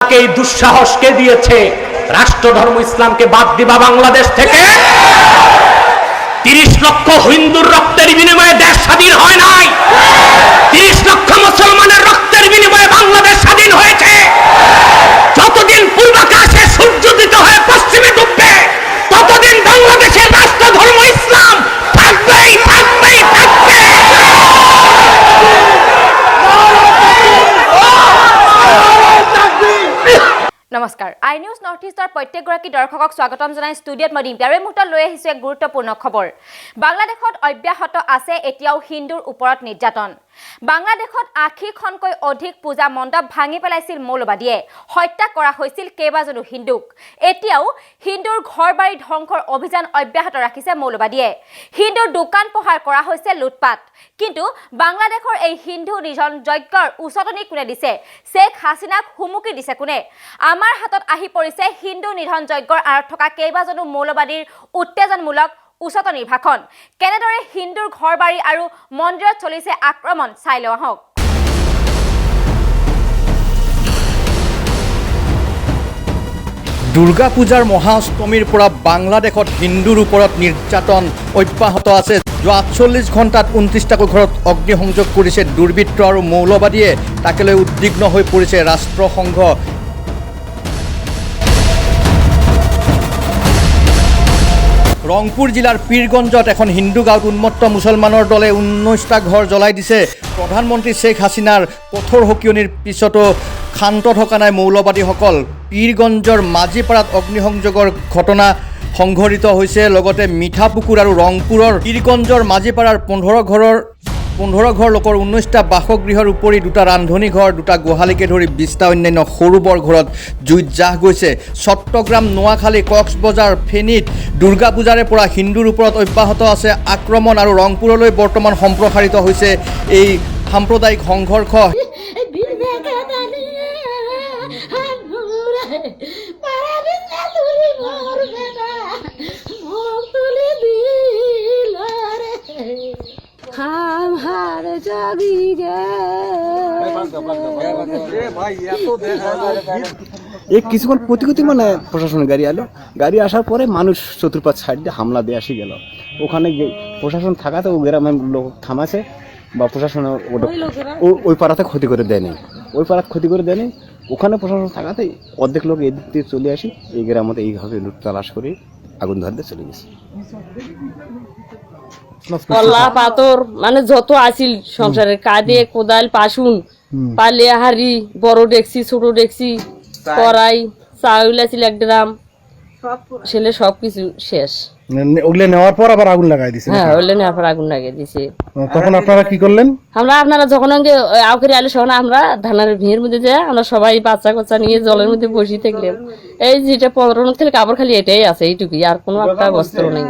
তোমাকে এই দুঃসাহস কে দিয়েছে রাষ্ট্রধর্ম ইসলামকে বাদ দিবা বাংলাদেশ থেকে? 30 লক্ষ হিন্দুর রক্তের বিনিময়ে দেশ স্বাধীন হয় নাই। 30 লক্ষ মুসলমানের রক্তের বিনিময়ে বাংলাদেশ স্বাধীন হয়েছে। যতদিন পূর্বাকাশে সূর্যোদিত হয়ে পশ্চিমে ডুববে ততদিন বাংলাদেশের রাষ্ট্রধর্ম ইসলাম থাকবেই থাকবেই থাকবে। নমস্কাৰ, আই নিউজ নৰ্থ ইষ্টৰ প্ৰত্যেকগৰাকী দৰ্শকক স্বাগতম জনাই ষ্টুডিঅ'ত মই দিম। আৰু এই মুহূৰ্তত লৈ আহিছোঁ এক গুৰুত্বপূৰ্ণ খবৰ। বাংলাদেশত অব্যাহত আছে এতিয়াও হিন্দুৰ ওপৰত নিৰ্যাতন। বাংলাদেশত ৮০খনকৈ অধিক পূজা মণ্ডপ ভাঙি পেলাইছিল মৌলবাদীয়ে। হত্যা কৰা হৈছিল কেইবাজনো হিন্দুক। এতিয়াও হিন্দুৰ ঘৰ বাৰী ধ্বংসৰ অভিযান অব্যাহত ৰাখিছে মৌলবাদীয়ে। হিন্দুৰ দোকান পোহাৰ কৰা হৈছে লুটপাট। কিন্তু বাংলাদেশৰ এই হিন্দু নিধন যজ্ঞৰ উচতনি কোনে দিছে? শ্বেখ হাছিনাক হুমুকি দিছে কোনে? আমাৰ হাতত আহি পৰিছে হিন্দু নিধন যজ্ঞৰ আঁৰত থকা কেইবাজনো মৌলবাদীৰ উত্তেজনমূলক উচতনিৰ ভাষণ। কেনেদৰে হিন্দুৰ ঘৰ বাৰী আৰু মন্দিৰত চলিছে আক্ৰমণ চাই লওঁ আহক। দুৰ্গা পূজাৰ মহাষ্টমীৰ পৰা বাংলাদেশত হিন্দুৰ ওপৰত নিৰ্যাতন অব্যাহত আছে। যোৱা ৪৮ ঘণ্টাত ২৯টাকৈ ঘৰত অগ্নিসংযোগ কৰিছে দুৰ্বৃত্ত আৰু মৌলবাদীয়ে। তাকে লৈ উদ্বিগ্ন হৈ পৰিছে ৰাষ্ট্ৰসংঘ। ৰংপুৰ জিলাৰ পীৰগঞ্জত এখন হিন্দু গাঁৱত উন্মত্ত মুছলমানৰ দলে ১৯টা ঘৰ জ্বলাই দিছে। প্ৰধানমন্ত্ৰী শ্বেখ হাছিনাৰ কঠোৰ সকিয়নিৰ পিছতো ক্ষান্ত থকা নাই মৌলবাদীসকল। পীৰগঞ্জৰ মাজিপাৰাত অগ্নিসংযোগৰ ঘটনা সংঘটিত হৈছে। লগতে মিঠাপুকুৰ আৰু ৰংপুৰৰ পীৰগঞ্জৰ মাজিপাৰাৰ ১৫ ঘৰ লোকৰ ১৯টা বাসগৃহৰ উপৰি ২টা ৰান্ধনী ঘৰ, ২টা গোহালিকে ধৰি ২০টা অন্যান্য সৰু বৰ ঘৰত জুইত জাহ গৈছে। চট্টগ্ৰাম, নোয়াখালী, কক্সবজাৰ, ফেনীত দুৰ্গা পূজাৰে পৰা হিন্দুৰ ওপৰত অব্যাহত আছে আক্ৰমণ আৰু ৰংপুৰলৈ বৰ্তমান সম্প্ৰসাৰিত হৈছে এই সাম্প্ৰদায়িক সংঘৰ্ষ। কিছুক্ষণ প্রতিগতি মানে প্রশাসনের গাড়ি এলো, গাড়ি আসার পরে মানুষ চতুর্পাশ সাইড দিয়ে হামলা দিয়ে আসি গেল। ওখানে প্রশাসন থাকাতে ও গ্রামের লোক থামাছে বা প্রশাসন ওই পাড়াতে ক্ষতি করে দেয়নি, ওই পাড়াতে ক্ষতি করে দেয়নি। ওখানে প্রশাসন থাকাতে অর্ধেক লোক এদিক দিয়ে চলে আসি, এই গ্রামে এইভাবে লুট তালাশ করে আগুন ধরতে চলে গেছে। কল্লা পাথর মানে যত আসিল সংসারের কাঁদে কোদাল পাশুন পালিয়া হাড়ি বড় ডেকছি ছোট ডেকছি কড়াই চাউল আছিল ১ ড্রাম ছেলে সবকিছু শেষ। ওগুলো নেওয়ার পর আবার আগুন লাগাই দিছে? হ্যাঁ, ওগুলো নেওয়ার পর আগুন লাগিয়ে দিছে। তখন আপনারা কি করলেন? আপনারা যখন আউখেরি আলো সখন আমরা ধানের ভিড়ের মধ্যে যাই, আমরা সবাই বাচ্চা কাচ্চা নিয়ে জলের মধ্যে বসে থাকলাম। এই যেটা ১৫ থেকে কাপড় খালি এটাই আছে, এইটুকুই, আর কোনো একটা বস্ত্র নেই।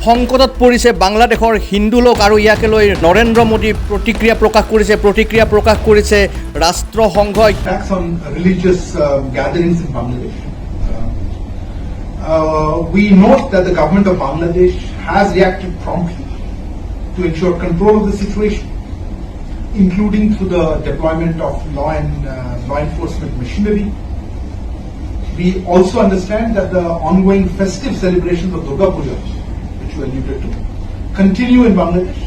সংকটত পৰিছে বাংলাদেশৰ হিন্দু লোক আৰু ইয়াকে লৈ নৰেন্দ্ৰ মোদী প্ৰতিক্ৰিয়া প্ৰকাশ কৰিছে ৰাষ্ট্ৰসংঘই। We note that the government of Bangladesh has reacted promptly to ensure control of the situation, including through the deployment of law enforcement machinery. We also understand that the ongoing festive celebrations of Durga Puja, which you alluded to, continue in Bangladesh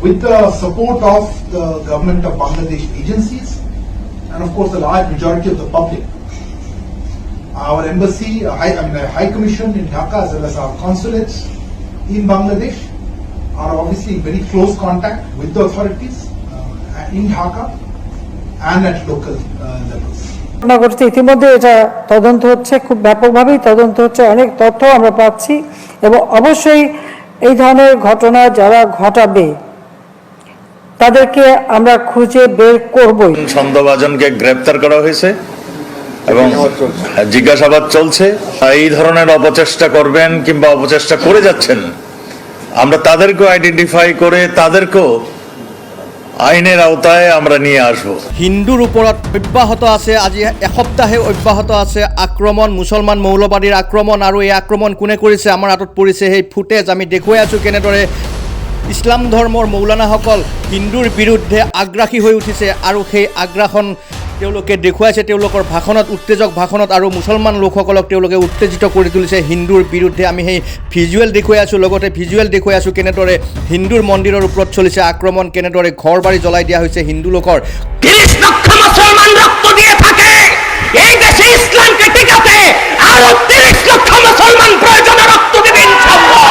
with the support of the government of Bangladesh agencies and of course the large majority of the public. Our embassy, High Commission in Dhaka as well as our consulates in Bangladesh are obviously in very close contact with the authorities in Dhaka and at local levels. ঘটনা ঘটছে, ইতিমধ্যে এটা তদন্ত হচ্ছে, খুব ব্যাপকভাবেই তদন্ত হচ্ছে, অনেক তথ্য আমরা পাচ্ছি এবং অবশ্যই এই ধরনের ঘটনা যারা ঘটাবে তাদেরকে আমরা খুঁজে বের করবই। সন্দেহভাজনকে গ্রেপ্তার করা হয়েছে এবং জিজ্ঞাসাবাদ চলছে। এই ধরনের অপচেষ্টা করবেন কিংবা অপচেষ্টা করে যাচ্ছেন, আমরা তাদেরকেও আইডেন্টিফাই করে তাদেরকেও আইনের আওতায় আমরা নিয়ে আসব। হিন্দুৰ ওপৰত অব্যাহত আছে, আজি এসপ্তাহে অব্যাহত আছে আক্ৰমণ, মুছলমান মৌলবাদীৰ আক্ৰমণ। আৰু এই আক্ৰমণ কোনে কৰিছে? আমাৰ হাতত পৰিছে সেই ফুটেজ, আমি দেখুৱাই আছোঁ কেনেদৰে ইছলাম ধৰ্মৰ মৌলানাসকল হিন্দুৰ বিৰুদ্ধে আগ্ৰাসী হৈ উঠিছে আৰু সেই আগ্ৰাসন তেওঁলোকে দেখুৱাইছে তেওঁলোকৰ ভাষণত, উত্তেজক ভাষণত, আৰু মুছলমান লোকসকলক তেওঁলোকে উত্তেজিত কৰি তুলিছে হিন্দুৰ বিৰুদ্ধে। আমি সেই ভিজুৱেল দেখুৱাই আছোঁ, লগতে ভিজুৱেল দেখুৱাই আছোঁ কেনেদৰে হিন্দুৰ মন্দিৰৰ ওপৰত চলিছে আক্ৰমণ, কেনেদৰে ঘৰ বাৰী জ্বলাই দিয়া হৈছে হিন্দু লোকৰ। 30 লক্ষ মুসলমান রক্ত দিয়ে থাকে এই দেশে ইসলামকে টিকাতে, আরো 30 লক্ষ মুসলমান প্রয়োজনে রক্ত দেবে ইনশাআল্লাহ।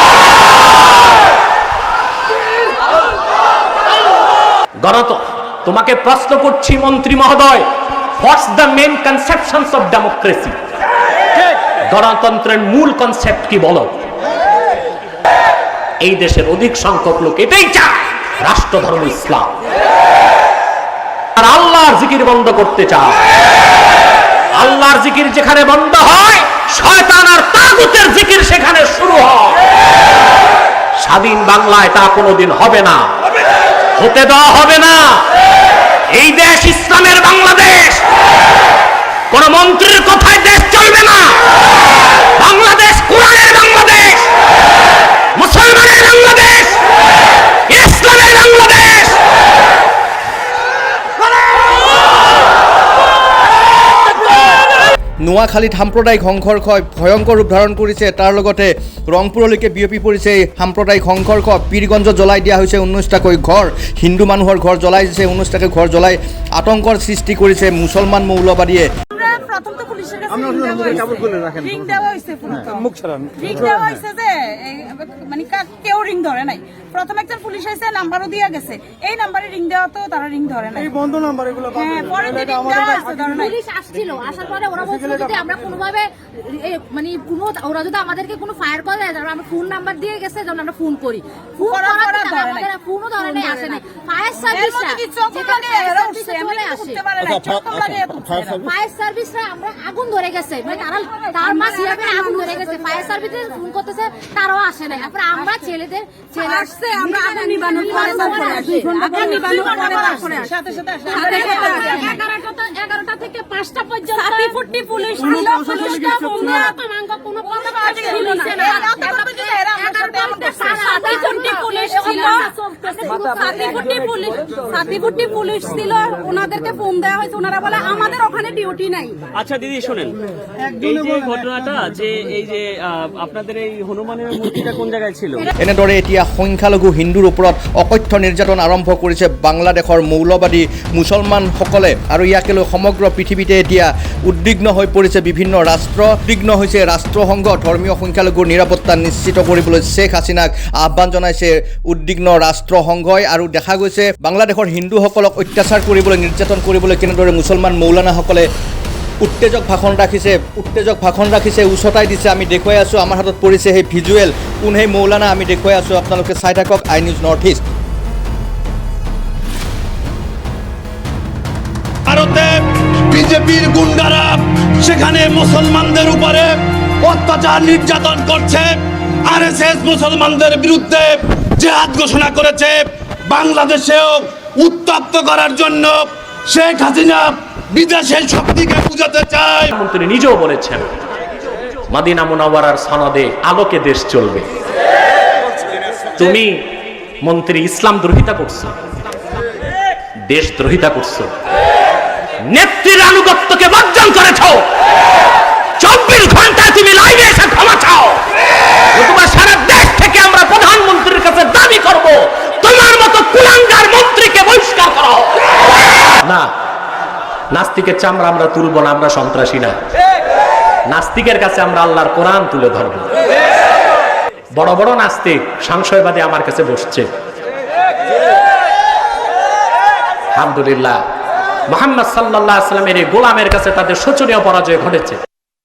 তোমাকে প্রশ্ন করছি মন্ত্রী মহোদয়, what's the main conceptions of democracy? গণতন্ত্রের মূল কনসেপ্ট কি বলো? এই দেশের অধিক সংখ্যক লোক এটাই চায়, রাষ্ট্রধর্ম ইসলাম। আর আল্লাহর জিকির বন্ধ করতে চায়। আল্লাহর জিকির যেখানে বন্ধ হয়, শয়তান আর তাগুতের জিকির সেখানে শুরু হয়। স্বাধীন বাংলায় তা কোনোদিন হবে না, হতে দেওয়া হবে না। এই দেশ ইসলামের বাংলাদেশ, কোন মন্ত্রীর কথায় দেশ চলবে না। বাংলাদেশ কোরআনের বাংলাদেশ, মুসলমানের বাংলাদেশ, ইসলামের বাংলাদেশ। নোয়াখালীত সাম্প্ৰদায়িক সংঘৰ্ষই ভয়ংকৰ ৰূপ ধাৰণ কৰিছে, তাৰ লগতে ৰংপুৰলৈকে বিয়পি পৰিছে এই সাম্প্ৰদায়িক সংঘৰ্ষ। পীৰগঞ্জত জ্বলাই দিয়া হৈছে 19টাকৈ ঘৰ, হিন্দু মানুহৰ ঘৰ জ্বলাই দিছে, 19টাকৈ ঘৰ জ্বলাই আতংকৰ সৃষ্টি কৰিছে মুছলমান মৌলবাদীয়ে। প্রথম একজন পুলিশ এসে নাম্বারও দিয়ে গেছে, এই নাম্বারে রিং দেওয়া তো তারা রিং ধরে না, এই বন্ধ নাম্বার এগুলো পরে রিং দেওয়া হয়েছে, ধরে না। পুলিশ আসছিল, আসার পরে ওরা বলছিল যে আমরা কোনোভাবে মানে ওরা যদি আমাদেরকে কোনো ফায়ার করে দেয়, আমরা ফোন নাম্বার দিয়ে গেছে যেন আমরা ফোন করি, ফোনও ধরে নাই, আসে নাই। ফায়ার সার্ভিসরা ফায়ার সার্ভিসরা আমরা আগুন ধরে গেছে, মানে তারা তার মাস হিসাবে আগুন ধরে গেছে, ফায়ার সার্ভিসে ফোন করতেছে, তারাও আসে নাই। তারপরে আমরা ছেলেদের আসছে, আমরা আগুন নিবানোর পরে সাথে সাথে 11টা থেকে 5টা পর্যন্ত সাতিফুটি পুলিশ ছিল, পুলিশটা কোনো কথা ছিল না। সাতিফুটি পুলিশ ছিল, ওনাদেরকে ফোন দেওয়া হয়েছে, ওনারা বলে আমাদের ওখানে ডিউটি নাই। আচ্ছা দিদি শোনেন, এই যে ঘটনাটা, যে এই যে আপনাদের এই হনুমানের মূর্তিটা কোন জায়গায় ছিল? এনেদৰে এতিয়া সংখ্যালঘু হিন্দুৰ ওপৰত অকথ্য নিৰ্যাতন আৰম্ভ কৰিছে বাংলাদেশৰ মৌলবাদী মুছলমানসকলে, আৰু ইয়াকে লৈ সমগ্ৰ পৃথিৱীতে এতিয়া উদ্বিগ্ন হৈ পৰিছে বিভিন্ন ৰাষ্ট্ৰ, উদ্বিগ্ন হৈছে ৰাষ্ট্ৰসংঘ। ধৰ্মীয় সংখ্যালঘুৰ নিৰাপত্তা নিশ্চিত কৰিবলৈ শ্বেখ হাছিনাক আহ্বান জনাইছে উদ্বিগ্ন ৰাষ্ট্ৰসংঘই। আৰু দেখা গৈছে বাংলাদেশৰ হিন্দুসকলক অত্যাচাৰ কৰিবলৈ, নিৰ্যাতন কৰিবলৈ কেনেদৰে মুছলমান মৌলানাসকলে উত্তেজক ভাষণ ৰাখিছে, উচতাই দিছে। আমি দেখুৱাই আছোঁ, আমাৰ হাতত পৰিছে সেই ভিজুৱেল, কোন সেই মৌলানা আমি দেখুৱাই আছোঁ, আপোনালোকে চাই থাকক আই নিউজ নৰ্থ ইষ্ট। ভারতে বিজেপির গুন্ডারা সেখানে মুসলমানদের উপরে অত্যাচার নির্যাতন করছে। আরএসএস মুসলমানদের বিরুদ্ধে জিহাদ ঘোষণা করেছে। বাংলাদেশেও উত্তপ্ত করার জন্য শেখ হাসিনা বিদেশের শক্তিকে বুঝাতে চায়। মন্ত্রী নিজেও বলেছেন মদিনা মুনাওয়ারার সনদে আলোকে দেশ চলবে। তুমি মন্ত্রী ইসলাম দ্রোহিতা করছো, দেশ দ্রোহিতা করছো, নেত্রীর আনুগত্যকে বর্জন করেছ। 24 ঘন্টায় তুমি লাইভে এসে ক্ষমা চাও, তোমার সারা দেশ থেকে আমরা প্রধানমন্ত্রীর কাছে দাবি করব তোমার মতো কুলাঙ্গার মন্ত্রীকে বহিষ্কার করো। না, নাস্তিকের চামড়া আমরা তুলব না, আমরা সন্ত্রাসী না। নাস্তিকের কাছে আমরা আল্লাহর কোরআন তুলে ধরব। বড় বড় নাস্তিক সংশয়বাদী আমার কাছে বসছে। আলহামদুলিল্লাহ, মুহাম্মদ সাল্লাল্লাহু আলাইহি ওয়াসাল্লামের এই গোলামের কাছে তাদের শোচনীয় পরাজয় ঘটেছে।